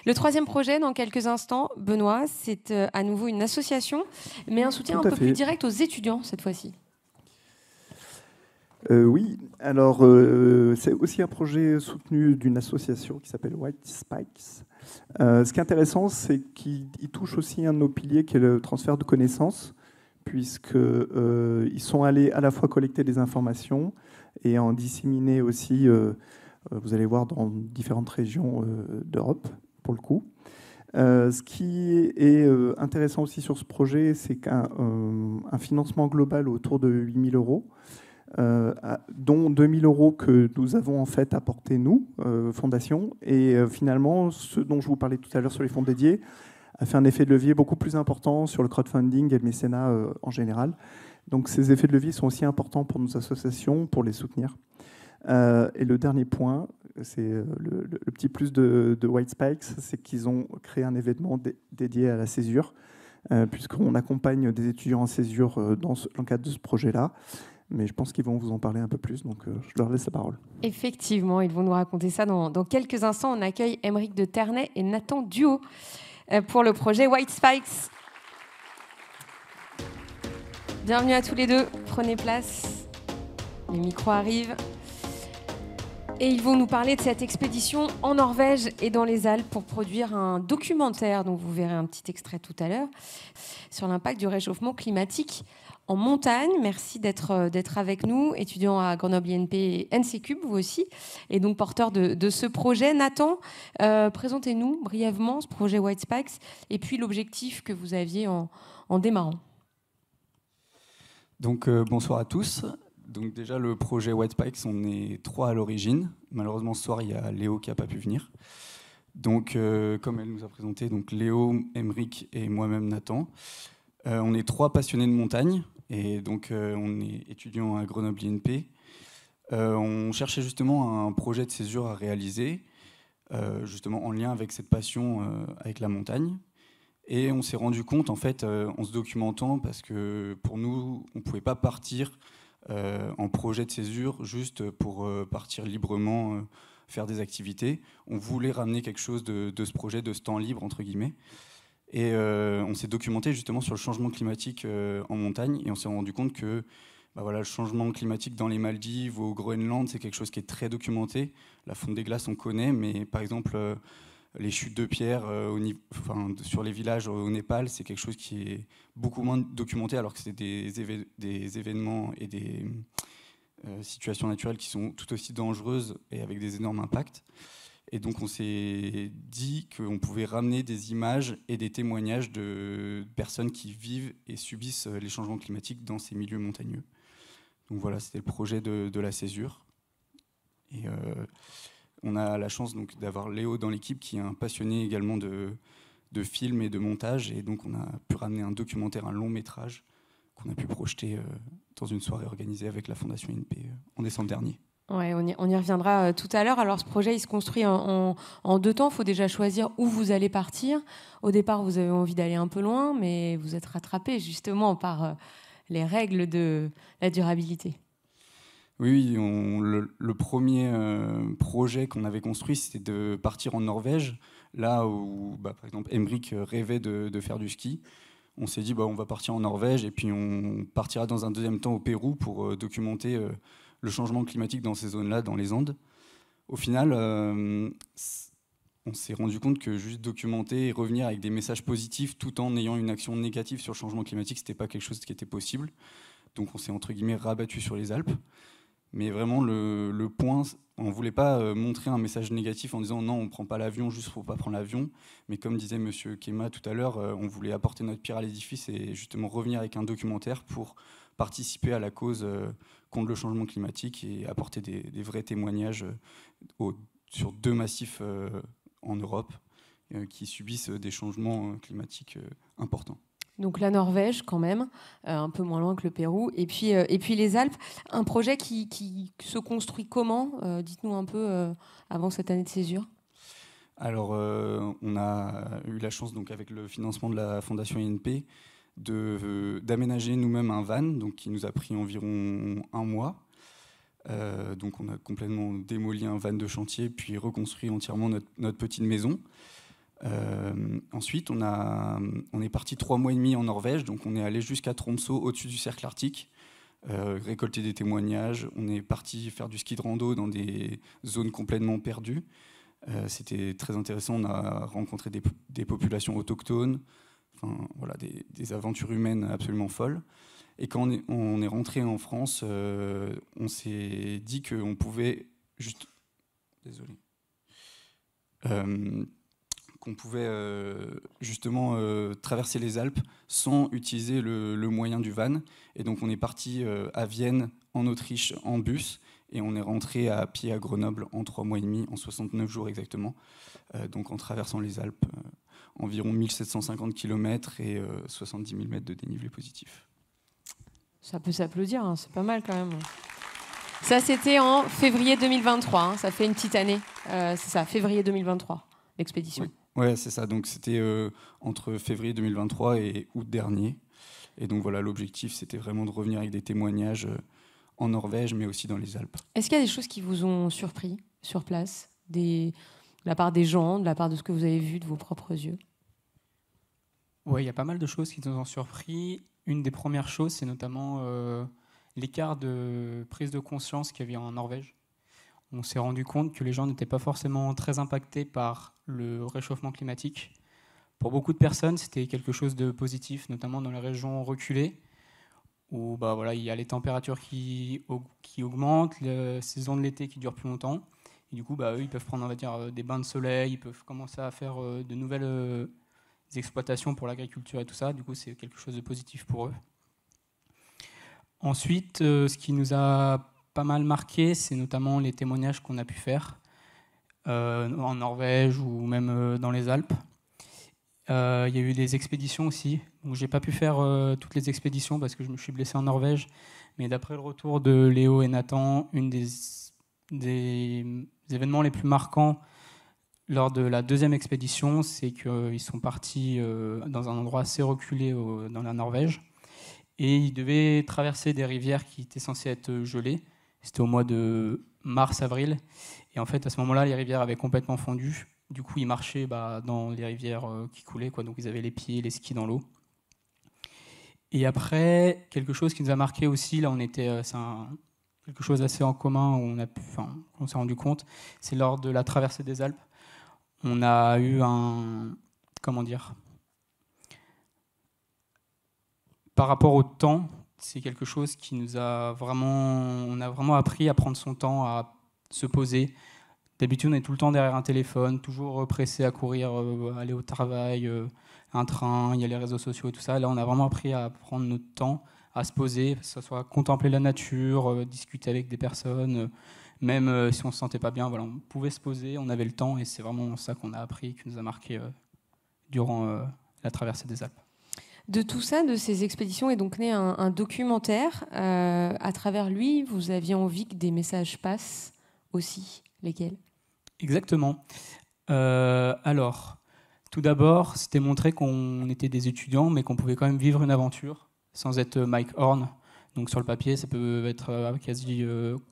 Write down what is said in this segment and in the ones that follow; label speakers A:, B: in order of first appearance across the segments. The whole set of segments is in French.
A: Le troisième projet, dans quelques instants, Benoît, c'est à nouveau une association, mais un soutien un peu plus direct aux étudiants cette fois-ci.
B: Oui, alors c'est aussi un projet soutenu d'une association qui s'appelle White Spikes. Ce qui est intéressant, c'est qu'il touche aussi un de nos piliers qui est le transfert de connaissances, puisqu'ils sont allés à la fois collecter des informations et en disséminer aussi, vous allez voir, dans différentes régions d'Europe, pour le coup. Ce qui est intéressant aussi sur ce projet, c'est qu'un financement global autour de 8 000 euros, dont 2 000 euros que nous avons en fait apporté nous, Fondation, et finalement, ce dont je vous parlais tout à l'heure sur les fonds dédiés, a fait un effet de levier beaucoup plus important sur le crowdfunding et le mécénat en général. Donc ces effets de levier sont aussi importants pour nos associations, pour les soutenir. Et le dernier point, c'est le petit plus de White Spikes, c'est qu'ils ont créé un événement dédié à la césure, puisqu'on accompagne des étudiants en césure dans le cadre de ce projet-là. Mais je pense qu'ils vont vous en parler un peu plus, donc je leur laisse la parole.
A: Effectivement, ils vont nous raconter ça dans quelques instants. On accueille Aymeric de Ternay et Nathan Duo pour le projet White Spikes. Bienvenue à tous les deux, prenez place. Les micros arrivent. Et ils vont nous parler de cette expédition en Norvège et dans les Alpes pour produire un documentaire, dont vous verrez un petit extrait tout à l'heure, sur l'impact du réchauffement climatique en montagne. Merci d'être avec nous, étudiant à Grenoble INP et NCCube, vous aussi, et donc porteur de ce projet. Nathan, présentez-nous brièvement ce projet White Spikes et puis l'objectif que vous aviez en démarrant.
C: Donc bonsoir à tous. Donc déjà le projet White Spikes, on est 3 à l'origine. Malheureusement ce soir il y a Léo qui n'a pas pu venir. Donc comme elle nous a présenté, donc Léo, Aymeric et moi-même Nathan. On est 3 passionnés de montagne et donc on est étudiants à Grenoble INP. On cherchait justement un projet de césure à réaliser, justement en lien avec cette passion avec la montagne. Et on s'est rendu compte en fait en se documentant, parce que pour nous on ne pouvait pas partir en projet de césure juste pour partir librement faire des activités. On voulait ramener quelque chose de ce projet, de ce temps libre entre guillemets. Et on s'est documenté justement sur le changement climatique en montagne, et on s'est rendu compte que voilà, le changement climatique dans les Maldives ou au Groenland, c'est quelque chose qui est très documenté. La fonte des glaces, on connaît, mais par exemple, les chutes de pierres sur les villages au Népal, c'est quelque chose qui est beaucoup moins documenté, alors que c'est des événements et des situations naturelles qui sont tout aussi dangereuses et avec des énormes impacts. Et donc on s'est dit qu'on pouvait ramener des images et des témoignages de personnes qui vivent et subissent les changements climatiques dans ces milieux montagneux. Donc voilà, c'était le projet de la césure. Et on a la chance donc d'avoir Léo dans l'équipe, qui est un passionné également de films et de montage. Et donc on a pu ramener un documentaire, un long métrage, qu'on a pu projeter dans une soirée organisée avec la Fondation INP en décembre dernier.
A: Ouais, on y reviendra tout à l'heure. Alors ce projet, il se construit en 2 temps. Il faut déjà choisir où vous allez partir. Au départ, vous avez envie d'aller un peu loin, mais vous êtes rattrapé justement par les règles de la durabilité.
C: Oui, le premier projet qu'on avait construit, c'était de partir en Norvège, là où, par exemple, Aymeric rêvait de faire du ski. On s'est dit, on va partir en Norvège, et puis on partira dans un deuxième temps au Pérou pour documenter le changement climatique dans ces zones-là, dans les Andes. Au final, on s'est rendu compte que juste documenter et revenir avec des messages positifs tout en ayant une action négative sur le changement climatique, c'était pas quelque chose qui était possible. Donc on s'est entre guillemets rabattu sur les Alpes. Mais vraiment, le point, on ne voulait pas montrer un message négatif en disant non, on ne prend pas l'avion juste pour ne pas prendre l'avion. Mais comme disait Monsieur Kema tout à l'heure, on voulait apporter notre pierre à l'édifice et justement revenir avec un documentaire pour participer à la cause contre le changement climatique et apporter des vrais témoignages sur 2 massifs en Europe qui subissent des changements climatiques importants.
A: Donc la Norvège quand même, un peu moins loin que le Pérou, et puis les Alpes. Un projet qui se construit comment ? Dites-nous un peu avant cette année de césure.
C: Alors on a eu la chance, donc, avec le financement de la Fondation INP, d'aménager nous-mêmes un van, donc, qui nous a pris environ 1 mois. Donc on a complètement démoli un van de chantier, puis reconstruit entièrement notre petite maison. Ensuite, on est parti 3 mois et demi en Norvège, donc on est allé jusqu'à Tromsø, au-dessus du cercle arctique, récolter des témoignages. On est parti faire du ski de rando dans des zones complètement perdues. C'était très intéressant, on a rencontré des populations autochtones, enfin, voilà, des aventures humaines absolument folles. Et quand on est rentré en France, on s'est dit qu'on pouvait juste... Désolé. Qu'on pouvait justement traverser les Alpes sans utiliser le moyen du van. Et donc on est parti à Vienne, en Autriche, en bus, et on est rentré à pied à Grenoble en 3 mois et demi, en 69 jours exactement, donc en traversant les Alpes, environ 1750 km et 70 000 mètres de dénivelé positif.
A: Ça peut s'applaudir, hein, c'est pas mal quand même. Ça, c'était en février 2023, hein, ça fait une petite année. C'est ça, février 2023, l'expédition.
C: Oui. Ouais, c'est ça. Donc c'était entre février 2023 et août dernier. Et donc voilà, l'objectif, c'était vraiment de revenir avec des témoignages en Norvège, mais aussi dans les Alpes.
A: Est-ce qu'il y a des choses qui vous ont surpris sur place, de la part des gens, de la part de ce que vous avez vu de vos propres yeux?
D: Oui, il y a pas mal de choses qui nous ont surpris. Une des premières choses, c'est notamment l'écart de prise de conscience qu'il y avait en Norvège. On s'est rendu compte que les gens n'étaient pas forcément très impactés par le réchauffement climatique. Pour beaucoup de personnes, c'était quelque chose de positif, notamment dans les régions reculées, où voilà, il y a les températures qui augmentent, la saison de l'été qui dure plus longtemps. Et du coup, eux, ils peuvent prendre, on va dire, des bains de soleil, ils peuvent commencer à faire de nouvelles exploitations pour l'agriculture et tout ça. Du coup, c'est quelque chose de positif pour eux. Ensuite, ce qui nous a pas mal marqué, c'est notamment les témoignages qu'on a pu faire en Norvège ou même dans les Alpes. Il y a eu des expéditions aussi. Donc, j'ai pas pu faire toutes les expéditions parce que je me suis blessé en Norvège. Mais d'après le retour de Léo et Nathan, une des événements les plus marquants lors de la deuxième expédition, c'est qu'ils sont partis dans un endroit assez reculé dans la Norvège. Et ils devaient traverser des rivières qui étaient censées être gelées. C'était au mois de mars-avril. Et en fait, à ce moment-là, les rivières avaient complètement fondu. Du coup, ils marchaient dans les rivières qui coulaient, quoi. Donc, ils avaient les pieds, les skis dans l'eau. Et après, quelque chose qui nous a marqué aussi, là, quelque chose assez en commun où on s'est rendu compte, c'est lors de la traversée des Alpes. On a eu par rapport au temps, c'est quelque chose qui on a vraiment appris à prendre son temps, à se poser. D'habitude, on est tout le temps derrière un téléphone, toujours pressé à courir, aller au travail, un train, il y a les réseaux sociaux et tout ça. Là, on a vraiment appris à prendre notre temps, à se poser, que ce soit contempler la nature, discuter avec des personnes, même si on ne se sentait pas bien, voilà, on pouvait se poser, on avait le temps, et c'est vraiment ça qu'on a appris, qui nous a marqué durant la traversée des Alpes.
A: De tout ça, de ces expéditions, est donc né un documentaire. À travers lui, vous aviez envie que des messages passent aussi. Lesquels ?
D: Exactement. Alors, tout d'abord, c'était montrer qu'on était des étudiants, mais qu'on pouvait quand même vivre une aventure sans être Mike Horn. Donc sur le papier, ça peut être quasi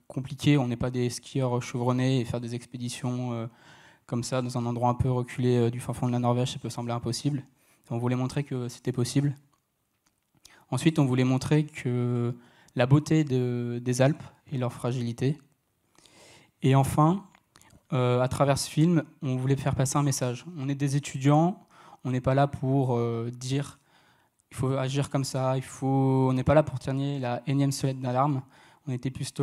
D: compliqué. On n'est pas des skieurs chevronnés et faire des expéditions comme ça dans un endroit un peu reculé du fin fond de la Norvège, ça peut sembler impossible. On voulait montrer que c'était possible. Ensuite, on voulait montrer que la beauté des Alpes et leur fragilité. Et enfin, à travers ce film, on voulait faire passer un message. On est des étudiants, on n'est pas là pour dire il faut agir comme ça, on n'est pas là pour tirer la énième sonnette d'alarme. On était plus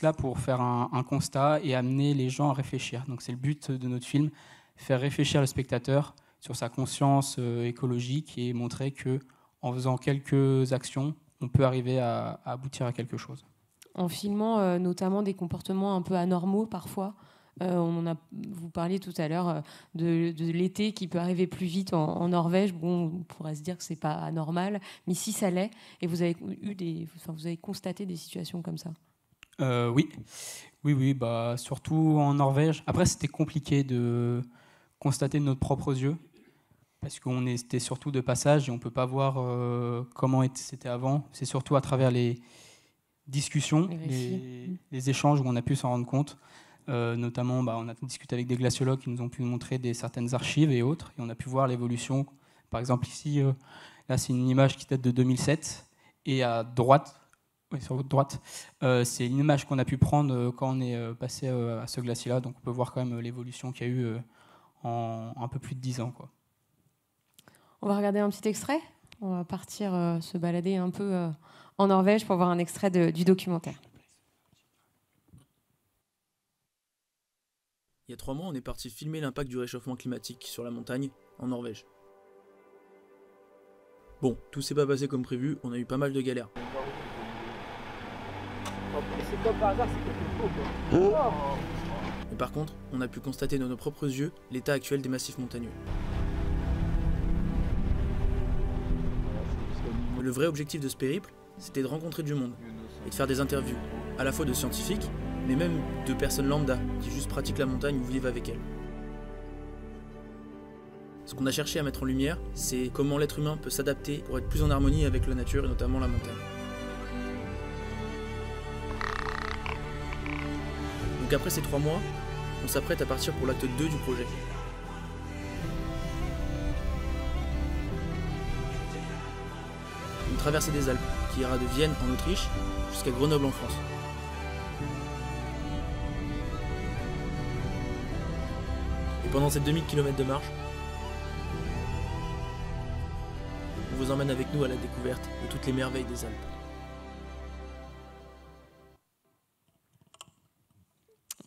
D: là pour faire un constat et amener les gens à réfléchir. Donc c'est le but de notre film, faire réfléchir le spectateur sur sa conscience écologique et montrer qu'en faisant quelques actions, on peut arriver à aboutir à quelque chose.
A: En filmant notamment des comportements un peu anormaux parfois. Vous parliez tout à l'heure de l'été qui peut arriver plus vite en Norvège. Bon, on pourrait se dire que c'est pas anormal, mais si ça l'est, et vous avez constaté des situations comme ça.
D: Oui, surtout en Norvège. Après, c'était compliqué de constater de nos propres yeux parce qu'on était surtout de passage et on peut pas voir comment c'était avant. C'est surtout à travers les discussions, les échanges où on a pu s'en rendre compte. Notamment, on a discuté avec des glaciologues qui nous ont pu montrer certaines archives et autres, et on a pu voir l'évolution. Par exemple, ici, là, c'est une image qui date de 2007, et à droite, sur votre droite, c'est une image qu'on a pu prendre quand on est passé à ce glacier-là. Donc, on peut voir quand même l'évolution qu'il y a eu en un peu plus de 10 ans, quoi.
A: On va regarder un petit extrait. On va partir se balader un peu en Norvège pour voir un extrait du documentaire.
E: Il y a 3 mois, on est parti filmer l'impact du réchauffement climatique sur la montagne, en Norvège. Bon, tout s'est pas passé comme prévu, on a eu pas mal de galères.
F: C'est comme par hasard, c'est quelque chose, quoi.
E: Mais par contre, on a pu constater de nos propres yeux l'état actuel des massifs montagneux. Le vrai objectif de ce périple, c'était de rencontrer du monde et de faire des interviews, à la fois de scientifiques, mais même de personnes lambda qui juste pratiquent la montagne ou vivent avec elle. Ce qu'on a cherché à mettre en lumière, c'est comment l'être humain peut s'adapter pour être plus en harmonie avec la nature et notamment la montagne. Donc après ces 3 mois, on s'apprête à partir pour l'acte 2 du projet. Une traversée des Alpes qui ira de Vienne en Autriche jusqu'à Grenoble en France. Et pendant ces 2000 km de marche, on vous emmène avec nous à la découverte de toutes les merveilles des Alpes.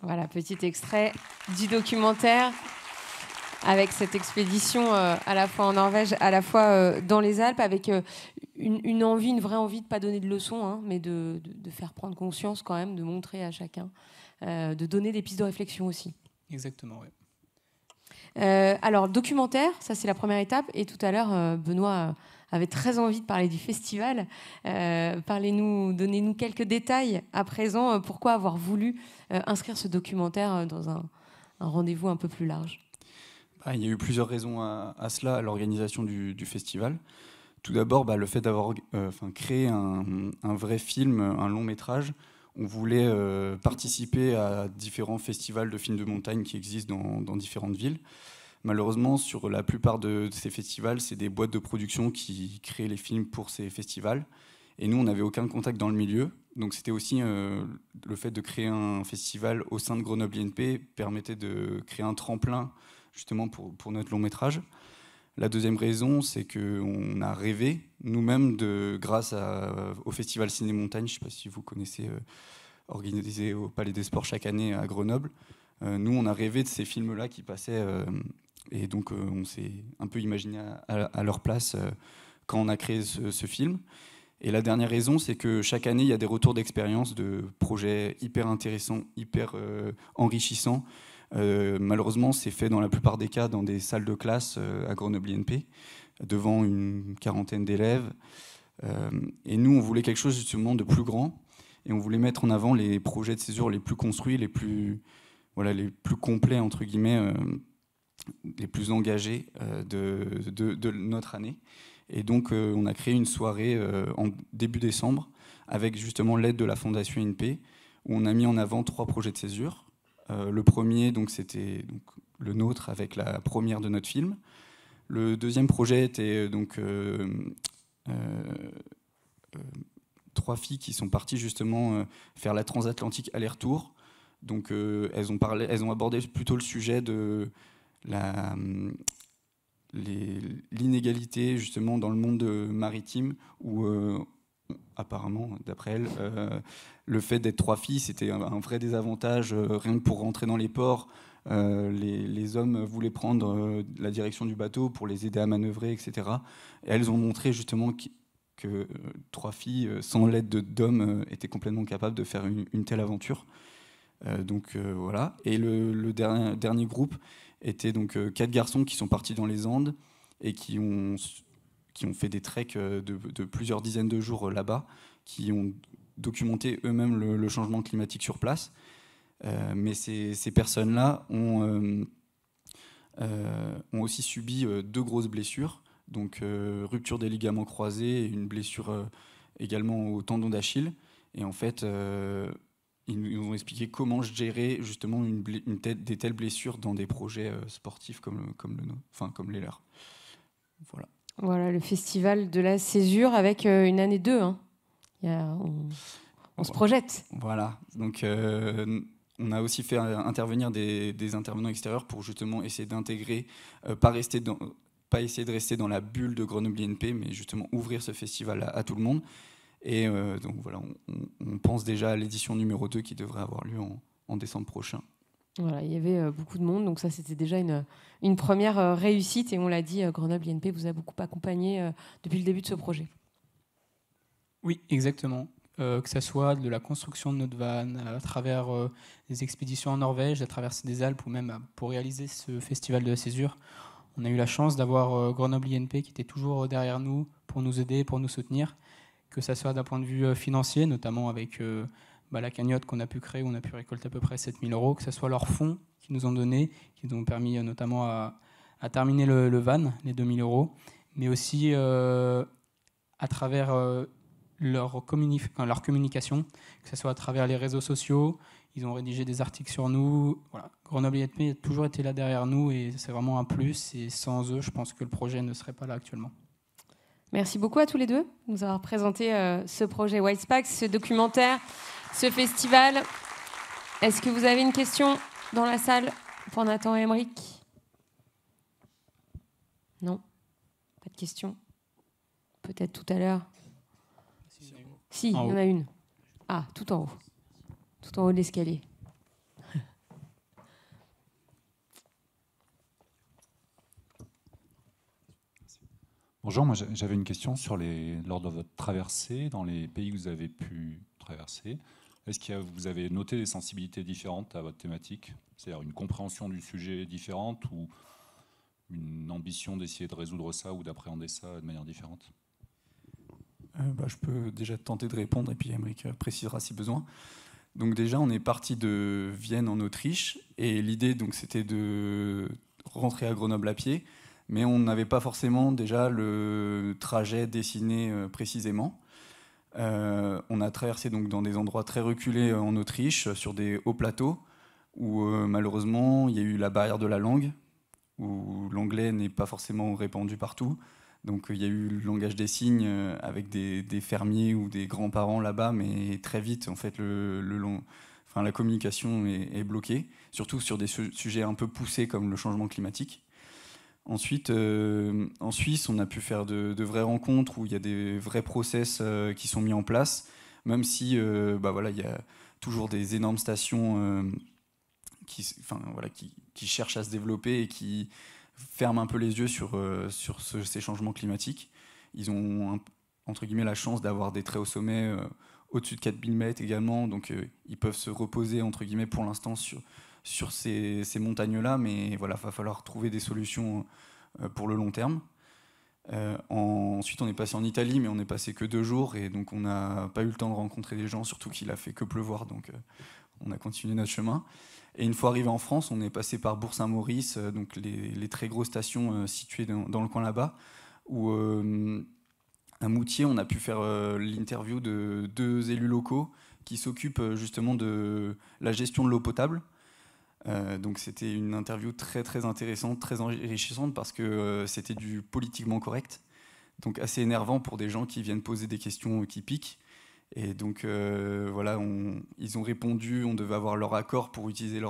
A: Voilà, petit extrait du documentaire avec cette expédition à la fois en Norvège, à la fois dans les Alpes, avec une vraie envie de ne pas donner de leçons, hein, mais de faire prendre conscience quand même, de montrer à chacun, de donner des pistes de réflexion aussi.
D: Exactement, oui.
A: Alors, documentaire, ça c'est la première étape. Et tout à l'heure, Benoît avait très envie de parler du festival. Donnez-nous quelques détails à présent. Pourquoi avoir voulu inscrire ce documentaire dans un rendez-vous un peu plus large ?
C: Il y a eu plusieurs raisons à cela, à l'organisation du festival. Tout d'abord, le fait d'avoir créé un vrai film, un long métrage. On voulait participer à différents festivals de films de montagne qui existent dans différentes villes. Malheureusement, sur la plupart de ces festivals, c'est des boîtes de production qui créent les films pour ces festivals. Et nous, on n'avait aucun contact dans le milieu. Donc c'était aussi le fait de créer un festival au sein de Grenoble INP permettait de créer un tremplin justement pour notre long métrage. La deuxième raison, c'est qu'on a rêvé nous-mêmes, grâce au Festival Ciné-Montagne, je ne sais pas si vous connaissez, organisé au Palais des Sports chaque année à Grenoble. Nous, on a rêvé de ces films-là qui passaient, et donc on s'est un peu imaginé à leur place quand on a créé ce film. Et la dernière raison, c'est que chaque année, il y a des retours d'expérience de projets hyper intéressants, hyper enrichissants. Malheureusement, c'est fait dans la plupart des cas dans des salles de classe à Grenoble INP, devant une quarantaine d'élèves. Et nous, on voulait quelque chose justement de plus grand, et on voulait mettre en avant les projets de césure les plus construits, les plus complets, entre guillemets, les plus engagés de notre année. Et donc, on a créé une soirée en début décembre, avec justement l'aide de la Fondation INP, où on a mis en avant 3 projets de césure. Le premier, c'était le nôtre avec la première de notre film. Le deuxième projet était 3 filles qui sont parties justement faire la transatlantique aller-retour. Donc elles ont abordé plutôt le sujet de l'inégalité justement dans le monde maritime, où apparemment, d'après elle, le fait d'être 3 filles, c'était un vrai désavantage. Rien que pour rentrer dans les ports, les hommes voulaient prendre la direction du bateau pour les aider à manœuvrer, etc. Et elles ont montré justement que 3 filles, sans l'aide d'hommes, étaient complètement capables de faire une telle aventure. Voilà. Et le dernier groupe était 4 garçons qui sont partis dans les Andes et qui ont fait des treks de plusieurs dizaines de jours là-bas, qui ont documenté eux-mêmes le changement climatique sur place. Mais ces personnes-là ont aussi subi 2 grosses blessures, donc rupture des ligaments croisés et une blessure également au tendon d'Achille. Et en fait, ils nous ont expliqué comment gérer justement des telles blessures dans des projets sportifs comme les leurs. Voilà.
A: Voilà, le festival de la césure avec une année 2. Hein. On se projette.
C: Voilà, donc on a aussi fait intervenir des intervenants extérieurs pour justement essayer d'intégrer, pas essayer de rester dans la bulle de Grenoble INP, mais justement ouvrir ce festival à tout le monde. Et donc voilà, on pense déjà à l'édition numéro 2 qui devrait avoir lieu en décembre prochain.
A: Voilà, il y avait beaucoup de monde, donc ça c'était déjà une première réussite. Et on l'a dit, Grenoble INP vous a beaucoup accompagné depuis le début de ce projet.
D: Oui, exactement. Que ce soit de la construction de notre van, à travers des expéditions en Norvège, à travers des Alpes, ou même pour réaliser ce festival de la césure. On a eu la chance d'avoir Grenoble INP qui était toujours derrière nous pour nous aider, pour nous soutenir, que ce soit d'un point de vue financier, notamment avec la cagnotte qu'on a pu créer, où on a pu récolter à peu près 7 000 €, que ce soit leurs fonds qu'ils nous ont donnés, qui nous ont permis notamment à terminer le van, les 2 000 €, mais aussi à travers leur communication, que ce soit à travers les réseaux sociaux. Ils ont rédigé des articles sur nous. Voilà. Grenoble INP a toujours été là derrière nous et c'est vraiment un plus. Et sans eux, je pense que le projet ne serait pas là actuellement.
A: Merci beaucoup à tous les deux de nous avoir présenté ce projet White Spikes, ce documentaire, ce festival. Est-ce que vous avez une question dans la salle pour Nathan et Aymeric? Non? Pas de question? Peut-être tout à l'heure. Si, il y en a une. Ah, tout en haut. Tout en haut de l'escalier.
G: Bonjour, moi j'avais une question lors de votre traversée, dans les pays que vous avez pu traverser. Est-ce que vous avez noté des sensibilités différentes à votre thématique? C'est-à-dire une compréhension du sujet différente ou une ambition d'essayer de résoudre ça ou d'appréhender ça de manière différente?
C: Je peux déjà tenter de répondre et puis Aymeric précisera si besoin. Donc déjà, on est parti de Vienne en Autriche et l'idée donc c'était de rentrer à Grenoble à pied, mais on n'avait pas forcément déjà le trajet dessiné précisément. On a traversé donc dans des endroits très reculés en Autriche, sur des hauts plateaux, où malheureusement il y a eu la barrière de la langue, où l'anglais n'est pas forcément répandu partout. Donc il y a eu le langage des signes avec des fermiers ou des grands-parents là-bas, mais très vite en fait la communication est bloquée, surtout sur des sujets un peu poussés comme le changement climatique. Ensuite, en Suisse, on a pu faire de vraies rencontres où il y a des vrais process qui sont mis en place, même si il y a toujours des énormes stations qui cherchent à se développer et qui ferment un peu les yeux sur ces changements climatiques. Ils ont, entre guillemets, la chance d'avoir des très hauts sommets au-dessus de 4000 mètres également, donc ils peuvent se reposer, entre guillemets, pour l'instant sur ces montagnes-là, mais voilà, va falloir trouver des solutions pour le long terme. Ensuite, on est passé en Italie, mais on n'est passé que 2 jours, et donc on n'a pas eu le temps de rencontrer des gens, surtout qu'il a fait que pleuvoir, donc on a continué notre chemin. Et une fois arrivé en France, on est passé par Bourg-Saint-Maurice, donc les très grosses stations situées dans le coin là-bas, où à Moutier, on a pu faire l'interview de 2 élus locaux qui s'occupent justement de la gestion de l'eau potable. Donc c'était une interview très très intéressante, très enrichissante, parce que c'était du politiquement correct, donc assez énervant pour des gens qui viennent poser des questions qui piquent. Et donc ils ont répondu, on devait avoir leur accord pour utiliser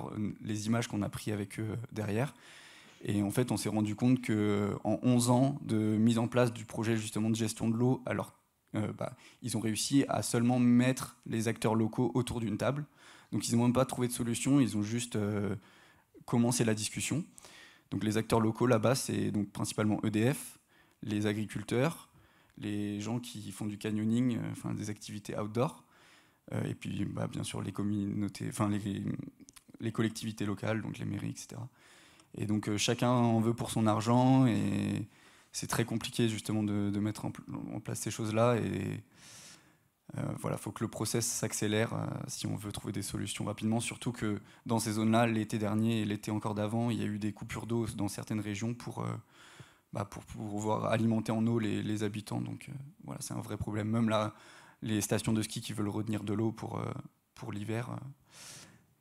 C: les images qu'on a prises avec eux derrière. Et en fait, on s'est rendu compte qu'en 11 ans de mise en place du projet justement de gestion de l'eau, alors ils ont réussi à seulement mettre les acteurs locaux autour d'une table. Donc ils n'ont même pas trouvé de solution, ils ont juste commencé la discussion. Donc les acteurs locaux là-bas, c'est donc principalement EDF, les agriculteurs, les gens qui font du canyoning, des activités outdoor, et puis bien sûr les communautés, les collectivités locales, donc les mairies, etc. Et donc chacun en veut pour son argent, et c'est très compliqué justement de mettre en place ces choses-là. Et il faut que le process s'accélère si on veut trouver des solutions rapidement, surtout que dans ces zones-là, l'été dernier et l'été encore d'avant, il y a eu des coupures d'eau dans certaines régions pour pouvoir alimenter en eau les habitants. Donc c'est un vrai problème. Même là, les stations de ski qui veulent retenir de l'eau pour pour l'hiver,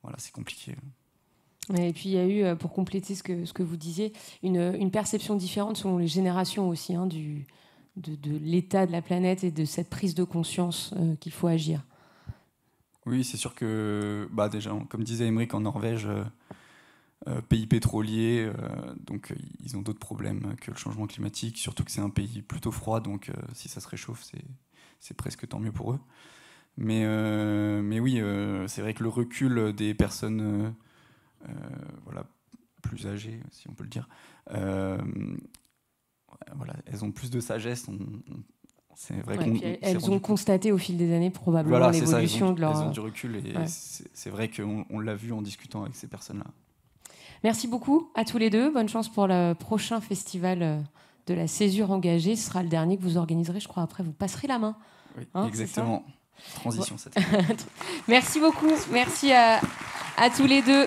C: voilà, c'est compliqué.
A: Et puis il y a eu, pour compléter ce que vous disiez, une perception différente selon les générations aussi, hein, de l'état de la planète et de cette prise de conscience qu'il faut agir.
C: Oui, c'est sûr que, déjà, comme disait Aymeric, en Norvège, pays pétrolier, donc ils ont d'autres problèmes que le changement climatique, surtout que c'est un pays plutôt froid, donc si ça se réchauffe, c'est presque tant mieux pour eux. Mais oui, c'est vrai que le recul des personnes voilà, plus âgées, si on peut le dire, voilà, elles ont plus de sagesse. C'est vrai
A: elles ont constaté au fil des années probablement l'évolution de leur...
C: Elles ont du recul et c'est vrai qu'on l'a vu en discutant avec ces personnes-là.
A: Merci beaucoup à tous les deux. Bonne chance pour le prochain festival de la Césure engagée. Ce sera le dernier que vous organiserez, je crois. Après, vous passerez la main.
C: Oui, exactement. Transition,
A: Merci beaucoup. Merci à tous les deux.